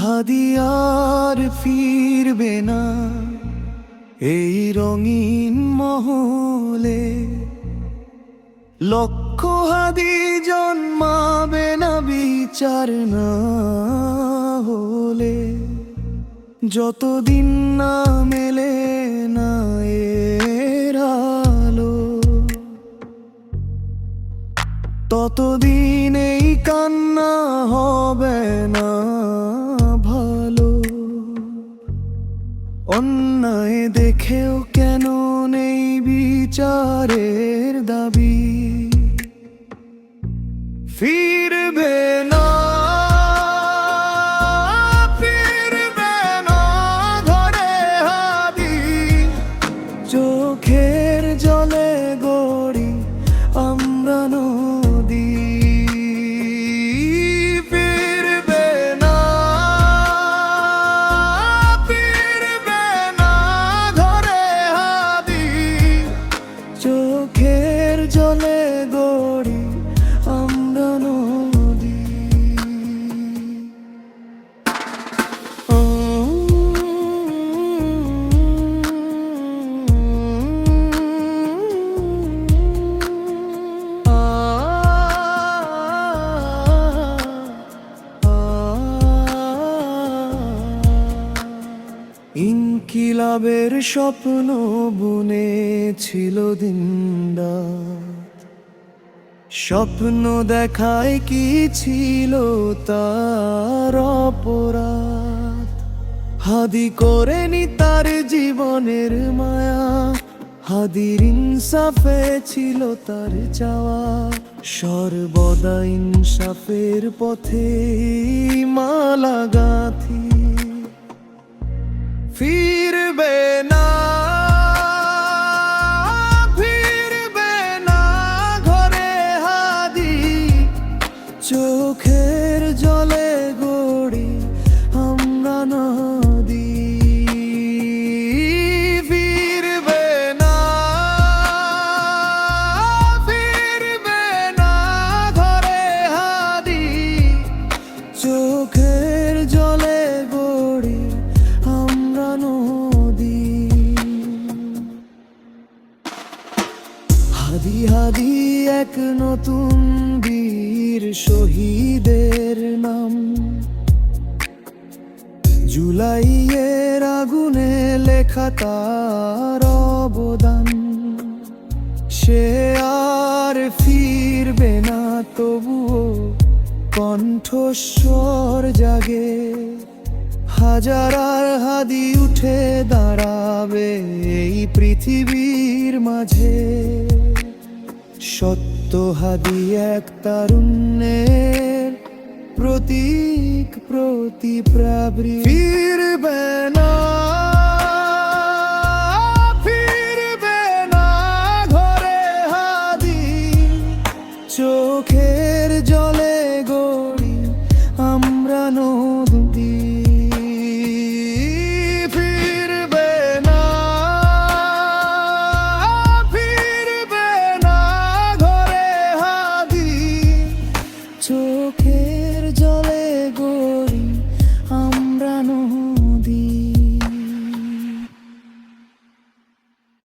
হাদি আর ফিরবে না এই রঙিন মহলে। লক্ষ হাদি জন্মাবে না বিচার না হলে। যতদিন না মেলে না এর আলো, ততদিন এই কান্না হবে না ভালো। অন্যায় দেখেও কেন নেই বিচারের দাবি? ফিরবে না, ফিরবে না ঘরে হাদি। চোখের জলে গড়ি আমরা নদী। ফিরবে না, ফিরবে না ঘরে হাদি। চোখের জলে গড়ি আমরা নদী। ইনকিলাবের স্বপ্ন বুনেছিল দিনরাত। স্বপ্ন দেখায় কি ছিল তার অপরাধ? হাদি করেনি তার জীবনের মায়া। হাদির ইনসাফে ছিল তার চাওয়া। সর্বদা ইনসাফের পথে মালা গাঁথি। ফিরবে না, ফিরবে না ঘরে হাদি। চোখের জলে গড়ি আমরা নদী। ফিরবে না, ফিরবে না ঘরে হাদি। চোখের জলে গড়ি আমরা নদী। হাদি হাদি এক নতুন বীর শহীদের নাম। জুলাইয়ের আগুনে লেখা তার অবদান। সে আর ফিরবে না তবুও কণ্ঠস্বর জাগে। হাজার আর হাদি উঠে দাঁড়াবে এই পৃথিবীর মাঝে। সত্য হাদি এক তারুণ্যের প্রতীক, প্রতিপ্রাবৃ। ফিরবে না, ফিরবে না ঘরে হাদি। চোখের জল